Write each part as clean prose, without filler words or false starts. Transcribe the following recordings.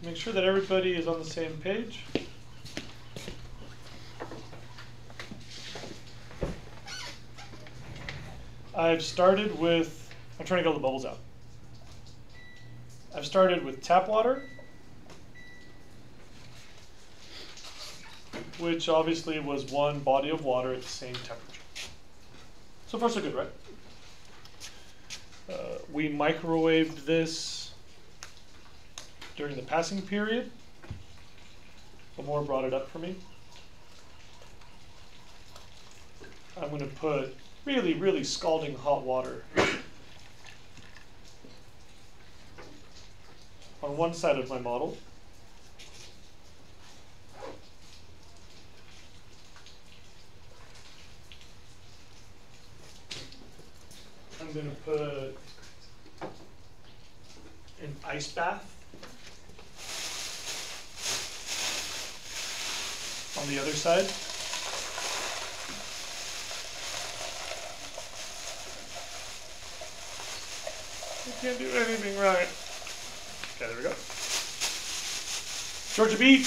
make sure that everybody is on the same page. I've started with, I'm trying to get all the bubbles out. I've started with tap water, which obviously was one body of water at the same temperature. So far so good, right? We microwaved this during the passing period. Amor brought it up for me. I'm going to put really, really scalding hot water on one side of my model. I'm going to put an ice bath on the other side. I can't do anything right. Okay, there we go. Georgia beat.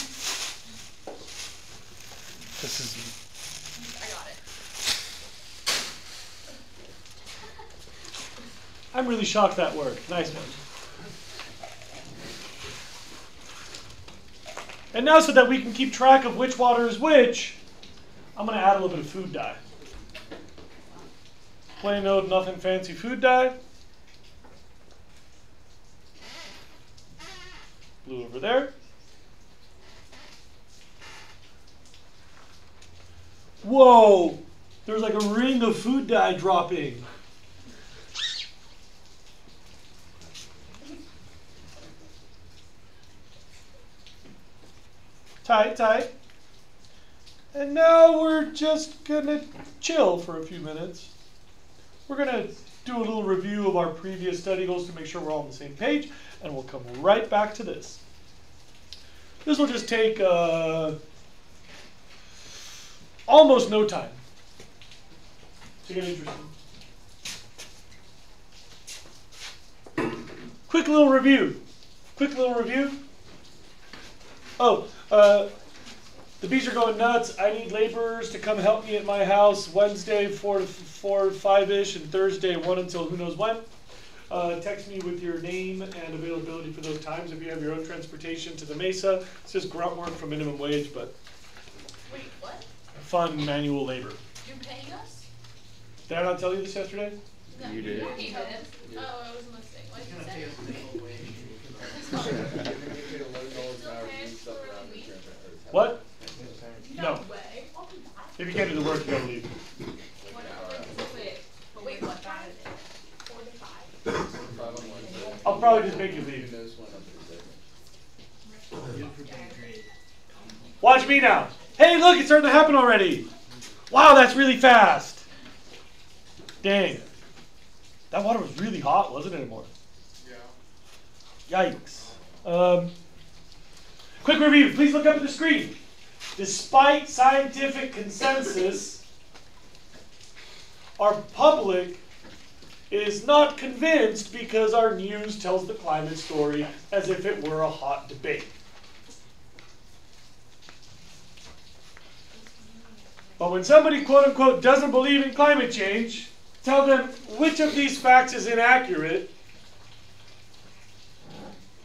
This is. I got it. I'm really shocked that worked. Nice one. And now, so that we can keep track of which water is which, I'm going to add a little bit of food dye. Plain old, nothing fancy food dye. Blue over there. Whoa! There's like a ring of food dye dropping. Tight, tight. And now we're just gonna chill for a few minutes. We're gonna do a little review of our previous study goals to make sure we're all on the same page, and we'll come right back to this. This will just take almost no time to get interesting. Quick little review. Oh, the bees are going nuts. I need laborers to come help me at my house Wednesday 4 to 5-ish and Thursday 1 until who knows when. Text me with your name and availability for those times. If you have your own transportation to the Mesa, it's just grunt work for minimum wage, but Wait, what? fun manual labor. You're paying us? Did I not tell you this yesterday? No, You did. Yeah, he did. Yeah. Oh, I was listening. What did you say? What? No No. way. I'll do that. If you can't do the work, you gotta leave. Wait, what time is it? 4 to 5? I'll probably just make you leave. Watch me now. Hey, look, it's starting to happen already. Wow, that's really fast. Dang. That water was really hot, wasn't it, anymore? Yeah. Yikes. Quick review. Please look up at the screen. Despite scientific consensus, our public is not convinced because our news tells the climate story as if it were a hot debate. But when somebody, quote unquote, doesn't believe in climate change, tell them which of these facts is inaccurate.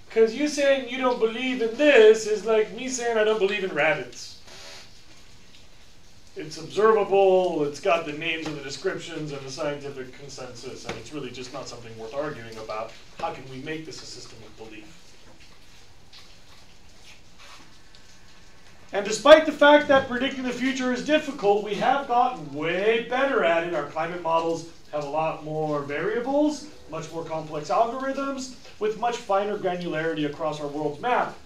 Because you saying you don't believe in this is like me saying I don't believe in rabbits. It's observable, it's got the names and the descriptions and the scientific consensus, and it's really just not something worth arguing about. How can we make this a system of belief? And despite the fact that predicting the future is difficult, we have gotten way better at it. Our climate models have a lot more variables, much more complex algorithms, with much finer granularity across our world's map.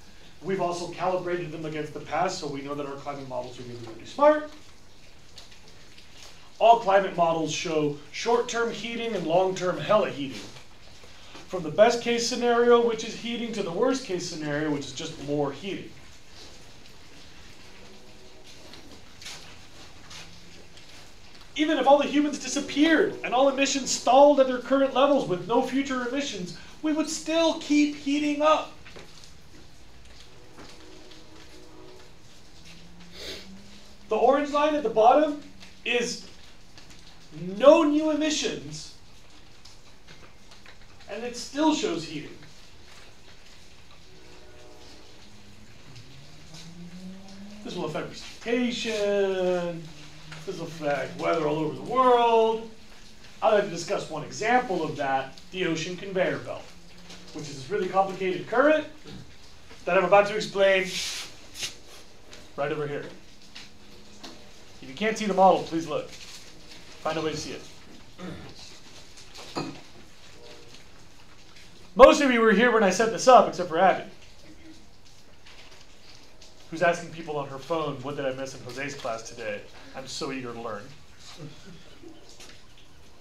We've also calibrated them against the past, so we know that our climate models are really, really smart. All climate models show short-term heating and long-term hella heating. From the best case scenario, which is heating, to the worst case scenario, which is just more heating. Even if all the humans disappeared and all emissions stalled at their current levels with no future emissions, we would still keep heating up. The orange line at the bottom is no new emissions, and it still shows heating. This will affect precipitation. This will affect weather all over the world. I'd like to discuss one example of that, the ocean conveyor belt, which is this really complicated current that I'm about to explain right over here. If you can't see the model, please look. Find a way to see it. Most of you were here when I set this up, except for Abby, who's asking people on her phone, what did I miss in Jose's class today? I'm so eager to learn.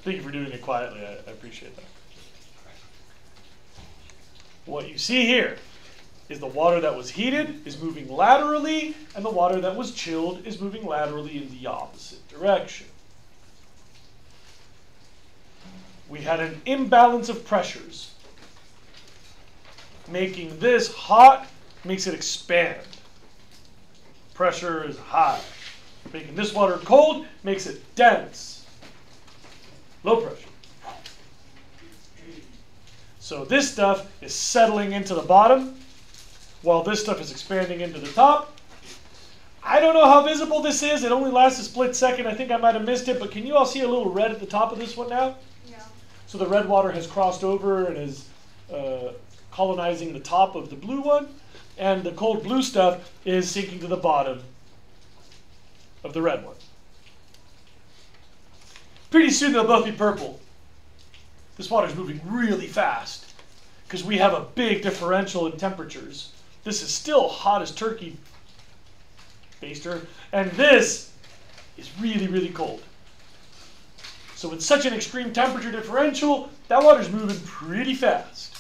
Thank you for doing it quietly. I appreciate that. What you see here is the water that was heated is moving laterally, and the water that was chilled is moving laterally in the opposite direction. We had an imbalance of pressures. Making this hot makes it expand. Pressure is high. Making this water cold makes it dense. Low pressure. So this stuff is settling into the bottom, while this stuff is expanding into the top. I don't know how visible this is. It only lasts a split second. I think I might have missed it, but can you all see a little red at the top of this one now? Yeah. So the red water has crossed over and is colonizing the top of the blue one, and the cold blue stuff is sinking to the bottom of the red one. Pretty soon they'll both be purple. This water's moving really fast because we have a big differential in temperatures. This is still hot as turkey baster, and this is really, really cold. So with such an extreme temperature differential, that water's moving pretty fast.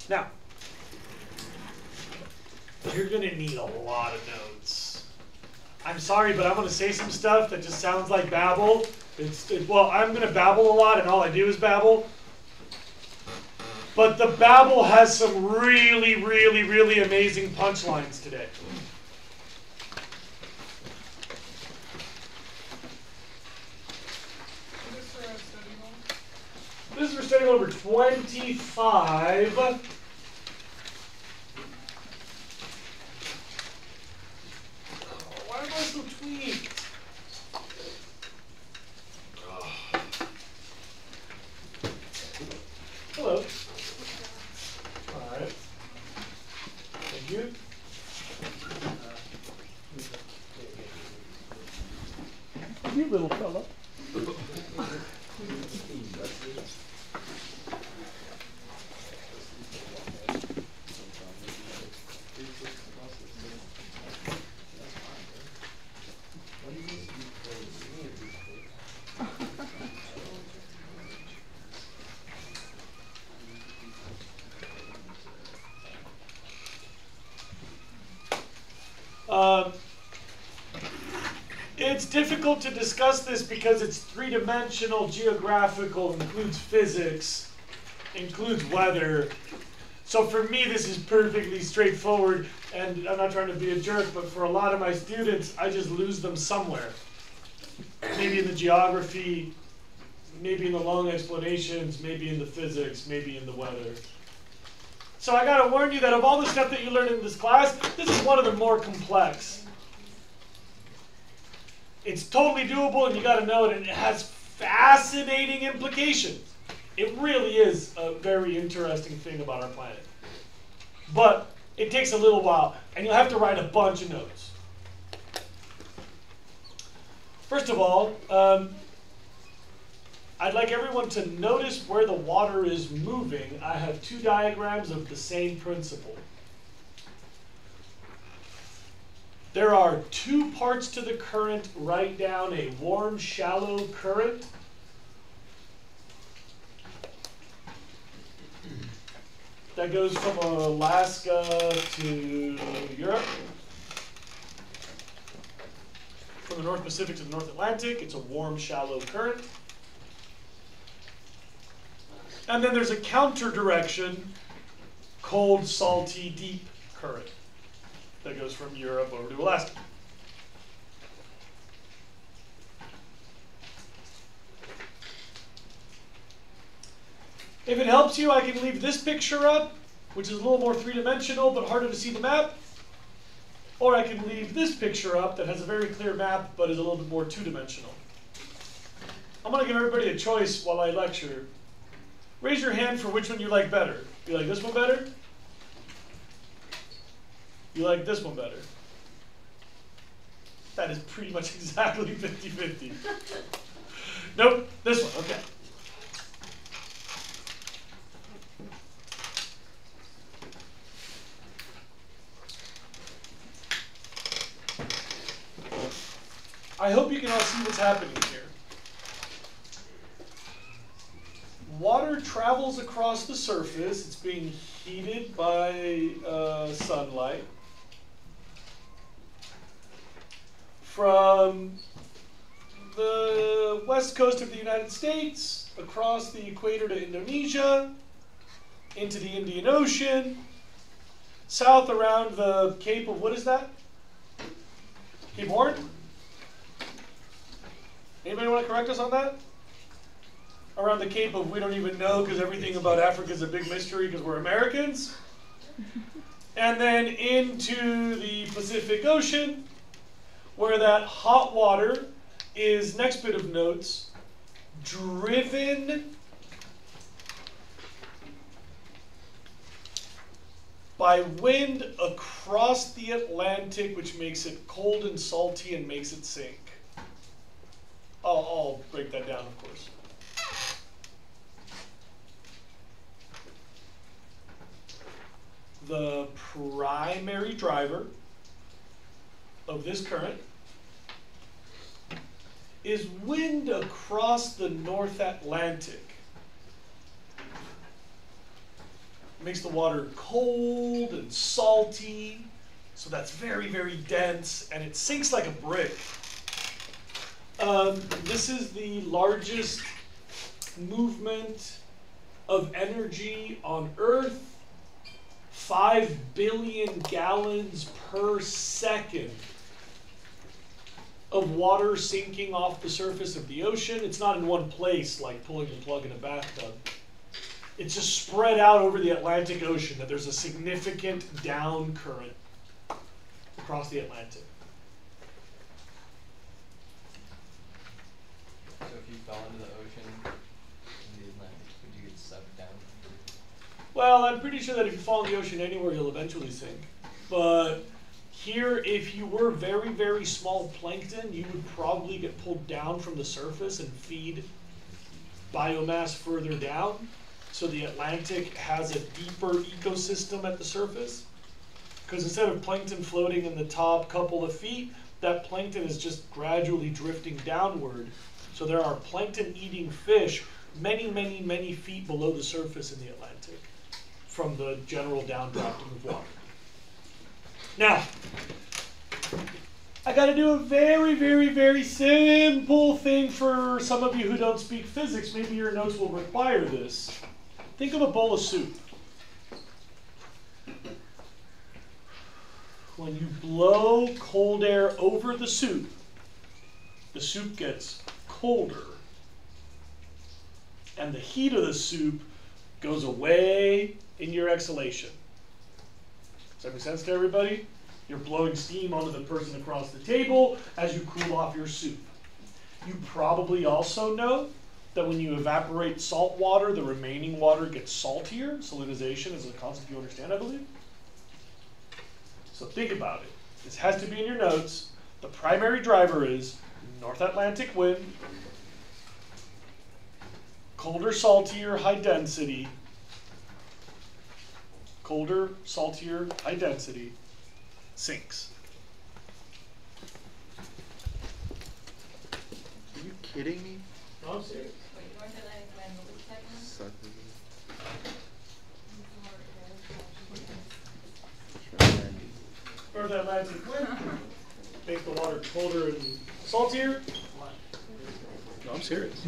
Now, you're going to need a lot of notes. I'm sorry, but I'm going to say some stuff that just sounds like babble. Well, I'm going to babble a lot, and all I do is babble. But the babble has some really, really, really amazing punchlines today. This is for study number 25. Why am I so tweaked? Hello. All right. Thank you. You little fella. It's difficult to discuss this because it's three-dimensional, geographical, includes physics, includes weather. So for me, this is perfectly straightforward, and I'm not trying to be a jerk, but for a lot of my students, I just lose them somewhere. Maybe in the geography, maybe in the long explanations, maybe in the physics, maybe in the weather. So I gotta warn you that of all the stuff that you learn in this class, this is one of the more complex. It's totally doable, and you gotta know it, and it has fascinating implications. It really is a very interesting thing about our planet. But it takes a little while, and you'll have to write a bunch of notes. First of all, I'd like everyone to notice where the water is moving. I have two diagrams of the same principle. There are two parts to the current. Write down a warm, shallow current. That goes from Alaska to Europe. from the North Pacific to the North Atlantic. It's a warm, shallow current. And then there's a counter direction, cold, salty, deep current that goes from Europe over to Alaska. If it helps you, I can leave this picture up, which is a little more three-dimensional but harder to see the map. Or I can leave this picture up that has a very clear map but is a little bit more two-dimensional. I'm going to give everybody a choice while I lecture. Raise your hand for which one you like better. You like this one better? You like this one better? That is pretty much exactly 50-50. Nope, this one, okay. I hope you can all see what's happening here. Water travels across the surface. It's being heated by sunlight. From the west coast of the United States, across the equator to Indonesia, into the Indian Ocean, south around the Cape of, what is that? Cape Horn? Anybody want to correct us on that? Around the Cape of, we don't even know because everything about Africa is a big mystery because we're Americans. And then into the Pacific Ocean, where that hot water is, next bit of notes, driven by wind across the Atlantic, which makes it cold and salty and makes it sink. I'll break that down, of course. The primary driver of this current is wind across the North Atlantic. It makes the water cold and salty, so that's very, very dense, and it sinks like a brick. This is the largest movement of energy on Earth. 5 billion gallons per second of water sinking off the surface of the ocean. It's not in one place like pulling the plug in a bathtub. It's just spread out over the Atlantic Ocean, that there's a significant down current across the Atlantic. So if you fell into the ocean in the Atlantic, would you get sucked down? Well, I'm pretty sure that if you fall in the ocean anywhere, you'll eventually sink. But here, if you were very, very small plankton, you would probably get pulled down from the surface and feed biomass further down. So the Atlantic has a deeper ecosystem at the surface. Because instead of plankton floating in the top couple of feet, that plankton is just gradually drifting downward. So there are plankton-eating fish many, many, many feet below the surface in the Atlantic from the general downdrafting of water. Now, I got to do a very, very, very simple thing for some of you who don't speak physics. Maybe your notes will require this. Think of a bowl of soup. When you blow cold air over the soup gets colder. And the heat of the soup goes away in your exhalation. Does that make sense to everybody? You're blowing steam onto the person across the table as you cool off your soup. You probably also know that when you evaporate salt water, the remaining water gets saltier. Salinization is a concept you understand, I believe. So think about it. This has to be in your notes. The primary driver is North Atlantic wind, colder, saltier, high density, colder, saltier, high density, sinks. Are you kidding me? No, I'm serious. Wait, North Atlantic wind, what was the second one? North North Atlantic wind makes the water colder and Saltier? No, I'm serious.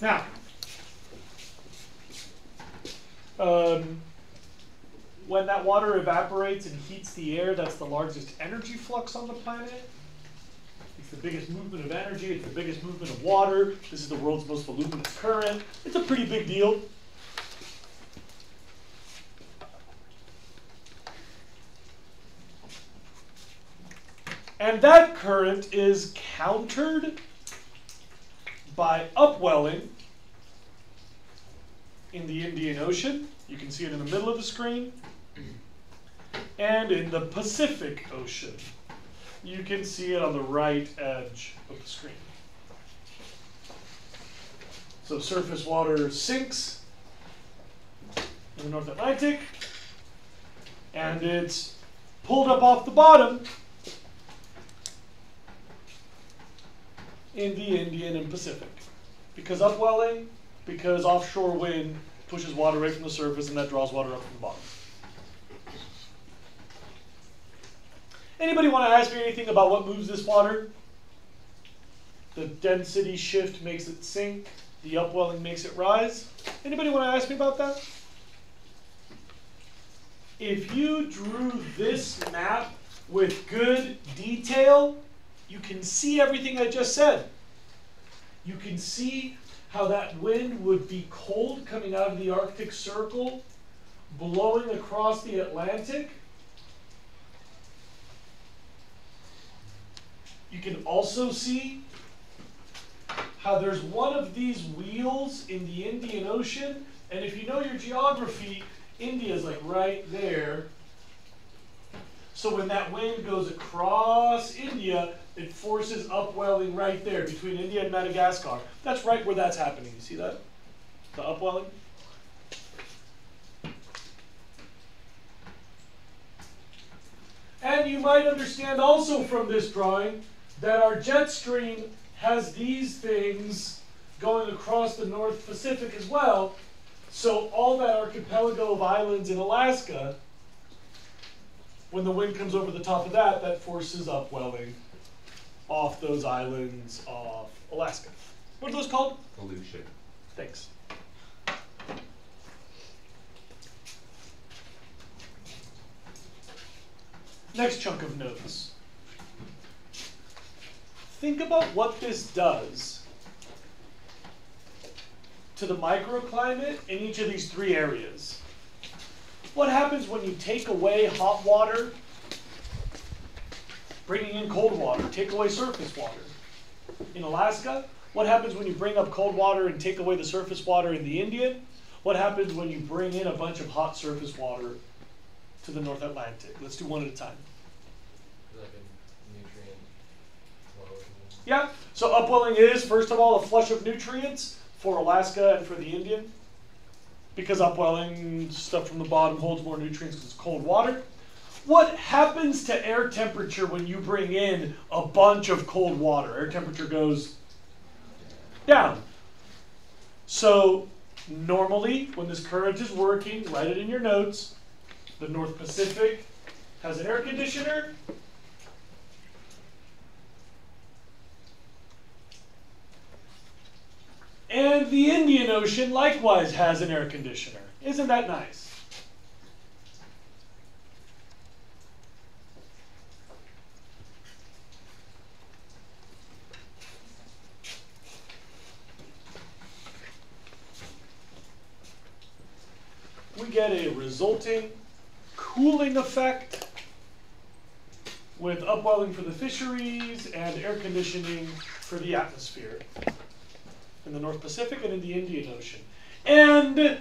Now, when that water evaporates and heats the air, that's the largest energy flux on the planet. It's the biggest movement of energy. It's the biggest movement of water. This is the world's most voluminous current. It's a pretty big deal. And that current is countered by upwelling in the Indian Ocean. You can see it in the middle of the screen. And in the Pacific Ocean. You can see it on the right edge of the screen. So surface water sinks in the North Atlantic, and it's pulled up off the bottom in the Indian and Pacific. Because upwelling, because offshore wind pushes water away from the surface, and that draws water up from the bottom. Anybody want to ask me anything about what moves this water? The density shift makes it sink. The upwelling makes it rise. Anybody want to ask me about that? If you drew this map with good detail, you can see everything I just said. You can see how that wind would be cold coming out of the Arctic Circle, blowing across the Atlantic. You can also see how there's one of these wheels in the Indian Ocean, and if you know your geography, India is like right there. So when that wind goes across India, it forces upwelling right there between India and Madagascar. That's right where that's happening. You see that? The upwelling? And you might understand also from this drawing that our jet stream has these things going across the North Pacific as well. So all that archipelago of islands in Alaska, when the wind comes over the top of that, that forces upwelling off those islands off Alaska. What are those called? Pollution. Thanks. Next chunk of notes. Think about what this does to the microclimate in each of these three areas. What happens when you take away hot water, bringing in cold water, take away surface water? In Alaska, what happens when you bring up cold water and take away the surface water in the Indian? What happens when you bring in a bunch of hot surface water to the North Atlantic? Let's do one at a time. Like a nutrient flow. Yeah, so upwelling is, first of all, a flush of nutrients for Alaska and for the Indian. Because upwelling, stuff from the bottom holds more nutrients because it's cold water. What happens to air temperature when you bring in a bunch of cold water? Air temperature goes down. So normally, when this current is working, write it in your notes, the North Pacific has an air conditioner. And the Indian Ocean likewise has an air conditioner. Isn't that nice? We get a resulting cooling effect with upwelling for the fisheries and air conditioning for the atmosphere in the North Pacific and in the Indian Ocean. And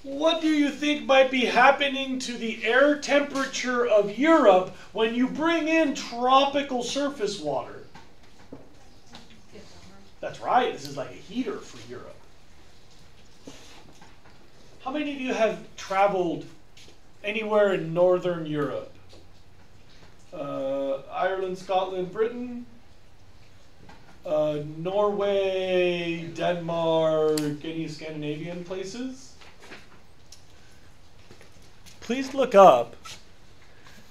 what do you think might be happening to the air temperature of Europe when you bring in tropical surface water? That's right, this is like a heater for Europe. How many of you have traveled anywhere in Northern Europe? Ireland, Scotland, Britain, Norway, Denmark, any Scandinavian places. Please look up,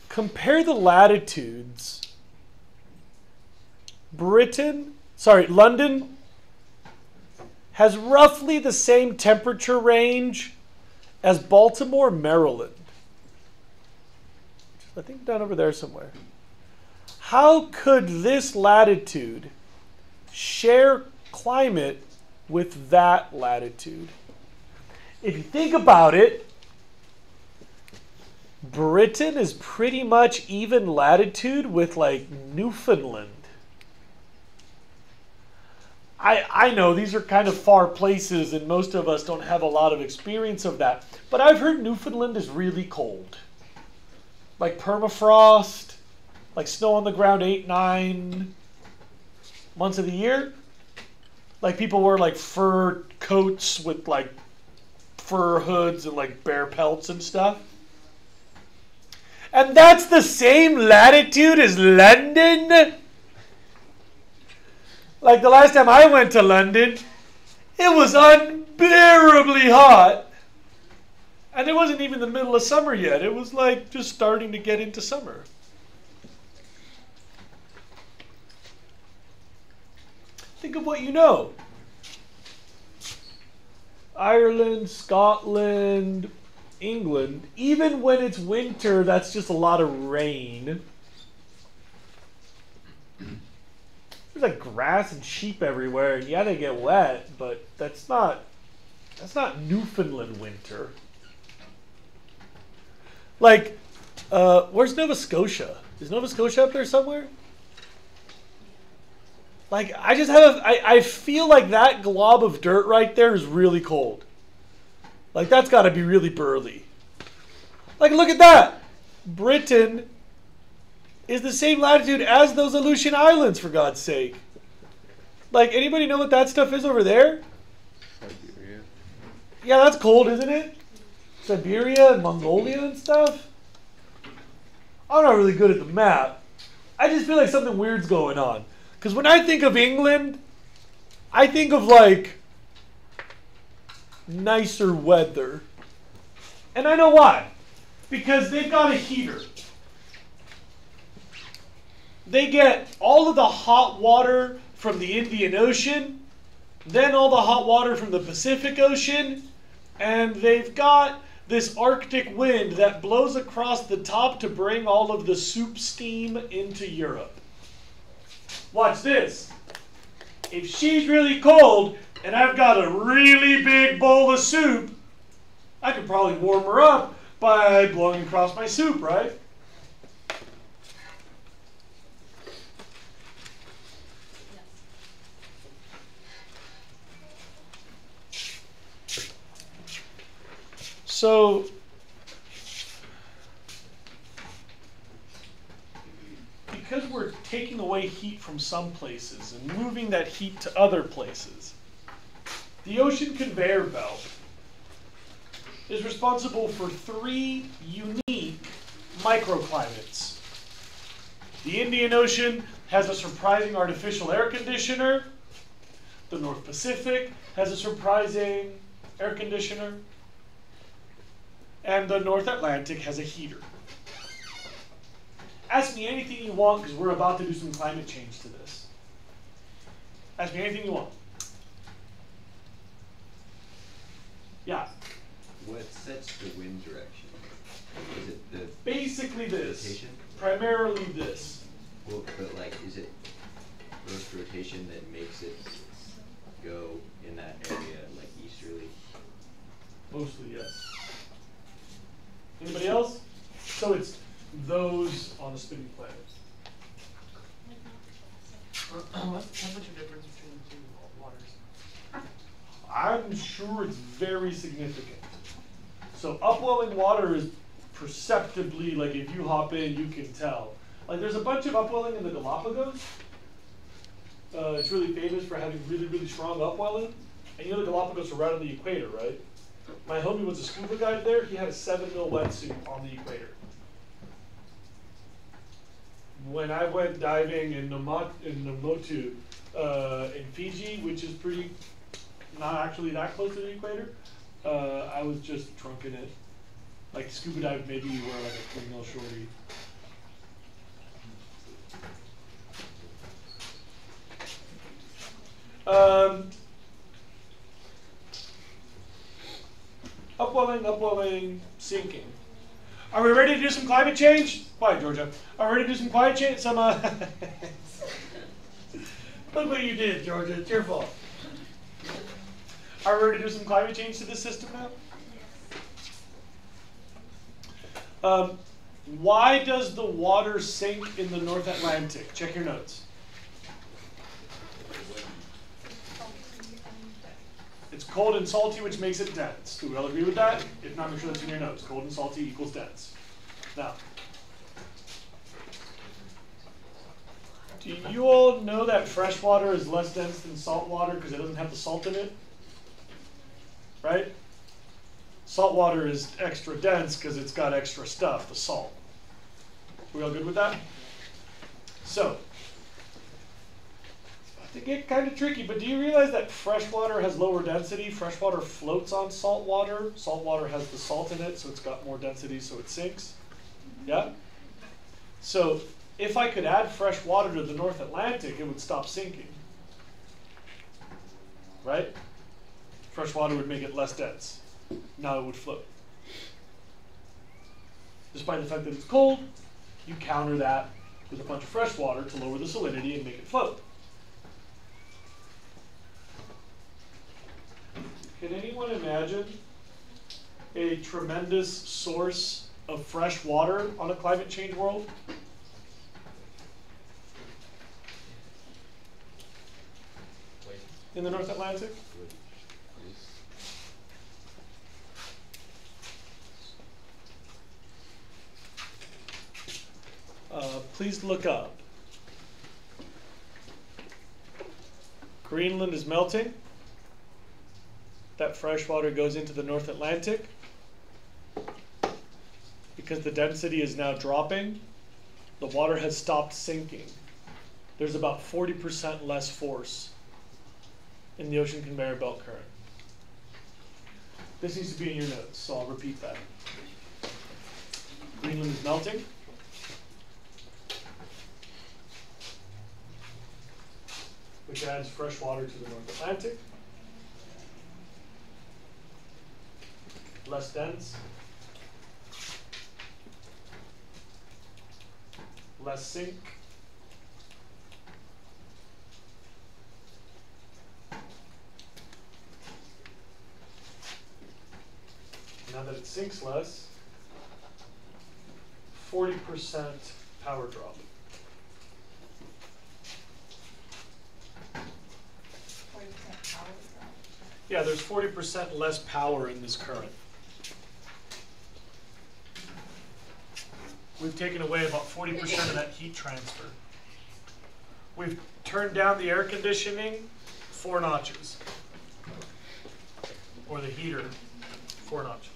compare the latitudes. London has roughly the same temperature range as Baltimore, Maryland. I think down over there somewhere. How could this latitude share climate with that latitude? If you think about it, Britain is pretty much even latitude with like Newfoundland. I know these are kind of far places and most of us don't have a lot of experience of that, but I've heard Newfoundland is really cold. Like permafrost, like snow on the ground 8-9 months of the year. Like people wear like fur coats with like fur hoods and like bear pelts and stuff. And that's the same latitude as London? Like the last time I went to London, it was unbearably hot. And it wasn't even the middle of summer yet. It was like just starting to get into summer. Think of what you know. Ireland, Scotland, England. Even when it's winter, that's just a lot of rain. There's like grass and sheep everywhere, and yeah, they get wet, but that's not Newfoundland winter. Like, where's Nova Scotia? Is Nova Scotia up there somewhere? Like, I feel like that glob of dirt right there is really cold. Like, that's got to be really burly. Like, look at that. Britain is the same latitude as those Aleutian Islands, for God's sake. Like, anybody know what that stuff is over there? Siberia. Yeah, that's cold, isn't it? Siberia and Mongolia and stuff. I'm not really good at the map. I just feel like something weird's going on. Because when I think of England, I think of like nicer weather. And I know why. Because they've got a heater. They get all of the hot water from the Indian Ocean, then all the hot water from the Pacific Ocean, and they've got this Arctic wind that blows across the top to bring all of the soup steam into Europe. Watch this. If she's really cold and I've got a really big bowl of soup, I could probably warm her up by blowing across my soup, right? So, because we're taking away heat from some places and moving that heat to other places, the ocean conveyor belt is responsible for 3 unique microclimates. The Indian Ocean has a surprising artificial air conditioner. The North Pacific has a surprising air conditioner. And the North Atlantic has a heater. Ask me anything you want, because we're about to do some climate change to this. Ask me anything you want. Yeah? What sets the wind direction? Is it the Basically this. rotation? Primarily this. Well, but like, is it Earth rotation that makes it go in that area, like easterly? Mostly, yes. Anybody else? So it's those on the spinning planet. How much a difference between the two waters? I'm sure it's very significant. So upwelling water is perceptibly, like if you hop in, you can tell. Like there's a bunch of upwelling in the Galapagos. It's really famous for having really, really strong upwelling. And you know the Galapagos are right on the equator, right? My homie was a scuba guide there. He had a 7 mil wetsuit on the equator. when I went diving in Namotu, in Fiji, which is pretty, not actually that close to the equator, I was just trunking it. Like scuba dive, maybe you wear like a 3 mil shorty. Upwelling, sinking. Are we ready to do some climate change? Quiet, Georgia. Are we ready to do some climate change? Look what you did, Georgia. It's your fault. Are we ready to do some climate change to this system now? Why does the water sink in the North Atlantic? Check your notes. It's cold and salty, which makes it dense. Do we all agree with that? If not, make sure that's in your notes. Cold and salty equals dense. Now, do you all know that fresh water is less dense than salt water because it doesn't have the salt in it? Right? Salt water is extra dense because it's got extra stuff, the salt. We all good with that? So, to get kind of tricky, but do you realize that fresh water has lower density? Fresh water floats on salt water. Salt water has the salt in it, so it's got more density, so it sinks. Yeah? So if I could add fresh water to the North Atlantic, it would stop sinking. Right? Fresh water would make it less dense. Now it would float. Despite the fact that it's cold, you counter that with a bunch of fresh water to lower the salinity and make it float. Can anyone imagine a tremendous source of fresh water on a climate change world? In the North Atlantic? Please look up. Greenland is melting. That fresh water goes into the North Atlantic. Because the density is now dropping, the water has stopped sinking. There's about 40% less force in the ocean conveyor belt current. This needs to be in your notes, so I'll repeat that. Greenland is melting. Which adds fresh water to the North Atlantic. Less dense. Less sink. Now that it sinks less, 40% power drop. 40% power drop. Yeah, there's 40% less power in this current. We've taken away about 40% of that heat transfer. We've turned down the air conditioning 4 notches. Or the heater 4 notches.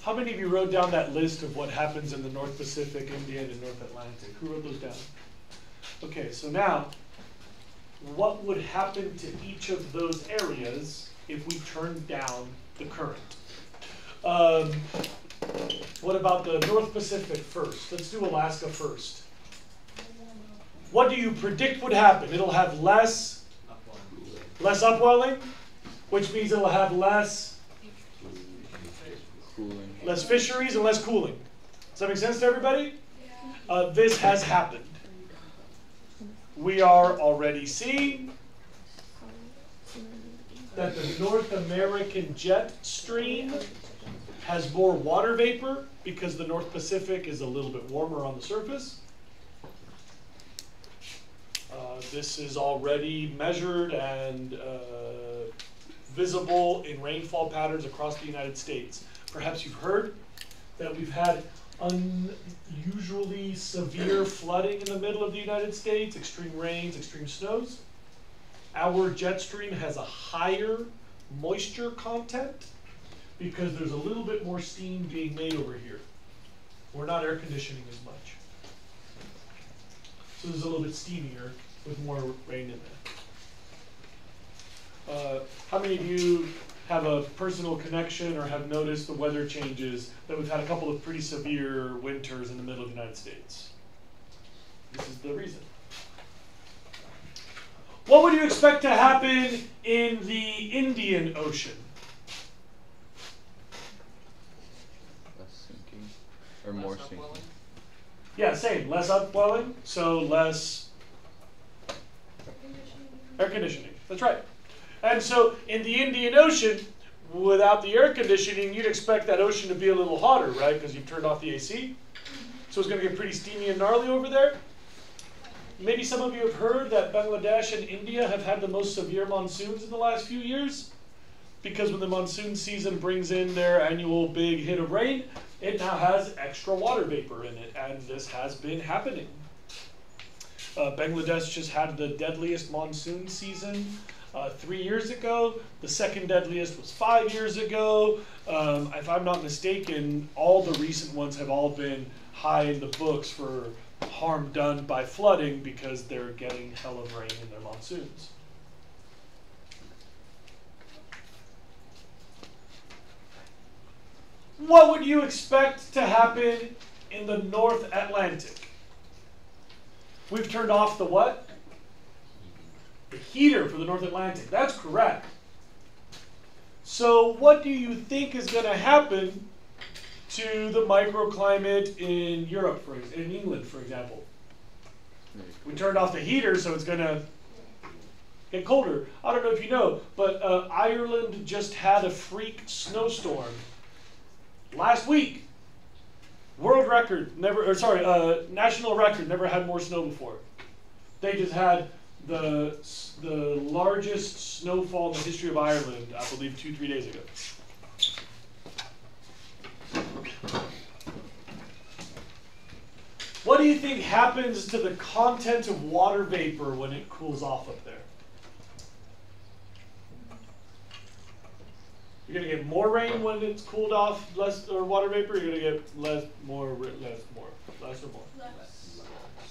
How many of you wrote down that list of what happens in the North Pacific, Indian, and North Atlantic? Who wrote those down? Okay, so now, what would happen to each of those areas if we turned down the current? What about the North Pacific first? Let's do Alaska first. What do you predict would happen? It'll have less upwelling, which means it'll have less fisheries and less cooling. Does that make sense to everybody? This has happened. We are already seeing that the North American jet stream has more water vapor because the North Pacific is a little bit warmer on the surface. This is already measured and visible in rainfall patterns across the United States. Perhaps you've heard that we've had unusually severe flooding in the middle of the United States, extreme rains, extreme snows. Our jet stream has a higher moisture content because there's a little bit more steam being made over here. We're not air conditioning as much. So this is a little bit steamier with more rain in there. How many of you have a personal connection or have noticed the weather changes, that we've had a couple of pretty severe winters in the middle of the United States? This is the reason. What would you expect to happen in the Indian Ocean? Less sinking. Or more Less sinking. upwelling? Yeah, same. Less upwelling, so less air conditioning. That's right. And so in the Indian Ocean, without the air conditioning, you'd expect that ocean to be a little hotter, right? Because you've turned off the AC. So it's going to get pretty steamy and gnarly over there. Maybe some of you have heard that Bangladesh and India have had the most severe monsoons in the last few years. Because when the monsoon season brings in their annual big hit of rain, it now has extra water vapor in it, and this has been happening. Bangladesh just had the deadliest monsoon season 3 years ago. The second deadliest was 5 years ago. If I'm not mistaken, all the recent ones have all been high in the books for harm done by flooding because they're getting hell of rain in their monsoons. What would you expect to happen in the North Atlantic? We've turned off the what? The heater for the North Atlantic. That's correct. So what do you think is going to happen to the microclimate in Europe, in England, for example? We turned off the heater, so it's going to get colder. I don't know if you know, but Ireland just had a freak snowstorm last week. World record, national record, never had more snow before. They just had the largest snowfall in the history of Ireland, I believe 2-3 days ago. What do you think happens to the content of water vapor when it cools off up there? You're going to get more rain when it's cooled off, less or water vapor. You're going to get less or more. Less.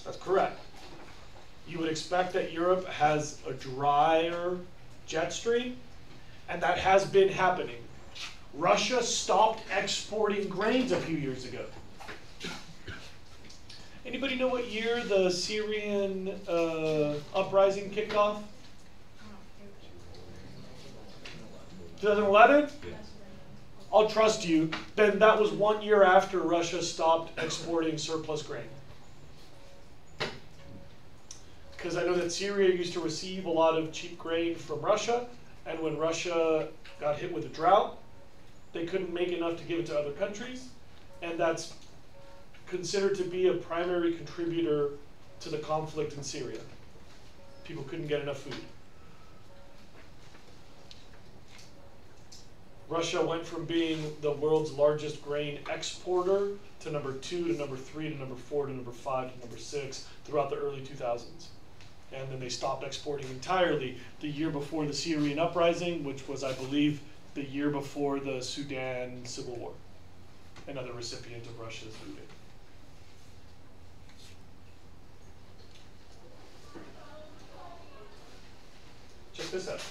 That's correct. You would expect that Europe has a drier jet stream, and that has been happening. Russia stopped exporting grains a few years ago. Anybody know what year the Syrian uprising kicked off? 2011? I'll trust you. Then that was 1 year after Russia stopped exporting surplus grain. Because I know that Syria used to receive a lot of cheap grain from Russia, and when Russia got hit with a drought, they couldn't make enough to give it to other countries, and that's considered to be a primary contributor to the conflict in Syria. People couldn't get enough food. Russia went from being the world's largest grain exporter to number 2 to number 3 to number 4 to number 5 to number 6 throughout the early 2000s. And then they stopped exporting entirely the year before the Syrian uprising, which was, I believe, the year before the Sudan Civil War. Another recipient of Russia's food aid. Check this out.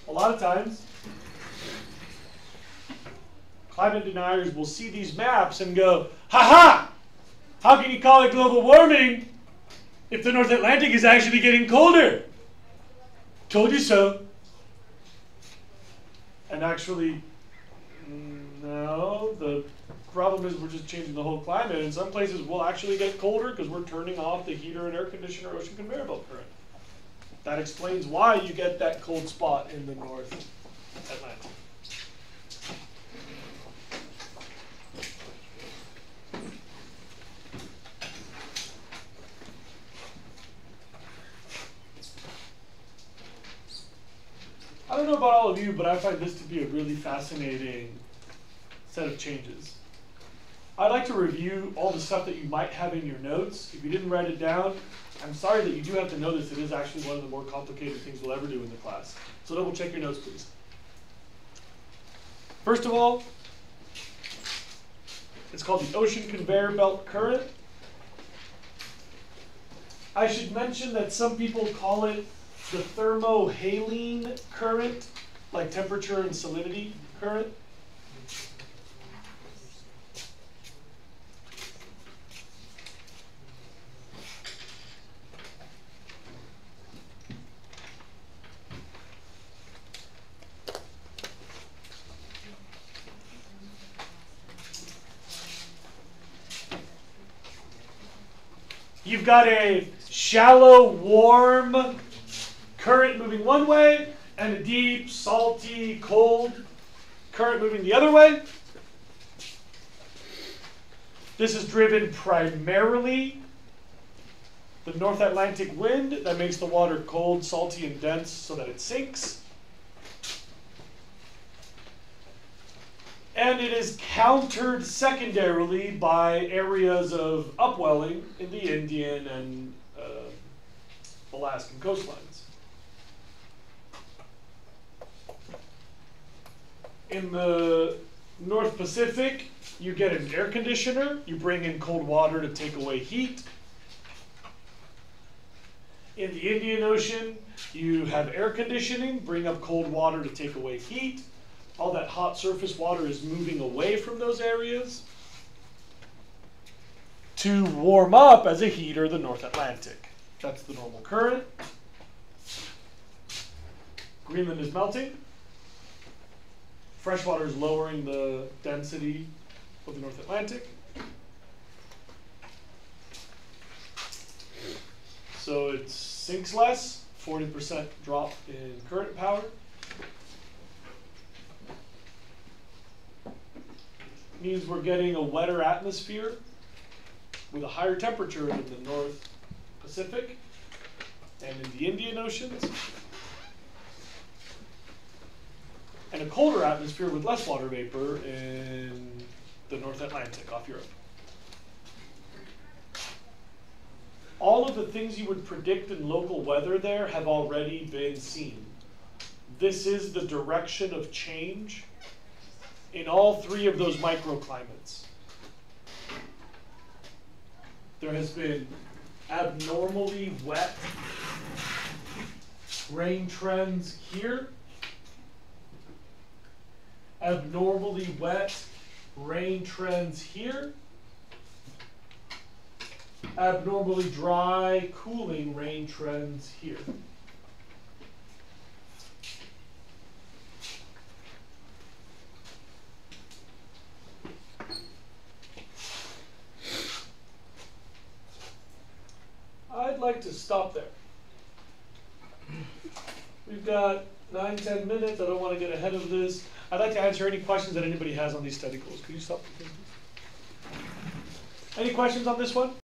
A lot of times, climate deniers will see these maps and go, ha ha! How can you call it global warming if the North Atlantic is actually getting colder? Told you so. And actually, no, the problem is we're just changing the whole climate. In some places, we'll actually get colder because we're turning off the heater and air conditioner ocean conveyor belt current. That explains why you get that cold spot in the North Atlantic. I don't know about all of you, but I find this to be a really fascinating set of changes. I'd like to review all the stuff that you might have in your notes. If you didn't write it down, I'm sorry that you do have to know this. It is actually one of the more complicated things we'll ever do in the class. So double check your notes, please. First of all, it's called the ocean conveyor belt current. I should mention that some people call it the thermohaline current, like temperature and salinity current. You've got a shallow, warm current moving one way, and a deep, salty, cold current moving the other way. This is driven primarily the North Atlantic wind that makes the water cold, salty, and dense so that it sinks. And it is countered secondarily by areas of upwelling in the Indian and Alaskan coastlines. In the North Pacific, you get an air conditioner. You bring in cold water to take away heat. In the Indian Ocean, you have air conditioning, bring up cold water to take away heat. All that hot surface water is moving away from those areas to warm up as a heater the North Atlantic. That's the normal current. Greenland is melting. Freshwater is lowering the density of the North Atlantic. So it sinks less, 40% drop in current power. Means we're getting a wetter atmosphere with a higher temperature than the North Pacific and in the Indian Oceans, and a colder atmosphere with less water vapor in the North Atlantic off Europe. All of the things you would predict in local weather there have already been seen. This is the direction of change in all three of those microclimates. There has been abnormally wet rain trends here, abnormally wet rain trends here, abnormally dry, cooling rain trends here. I'd like to stop there. We've got 9-10 minutes. I don't want to get ahead of this. I'd like to answer any questions that anybody has on these study goals. Could you stop? Any questions on this one?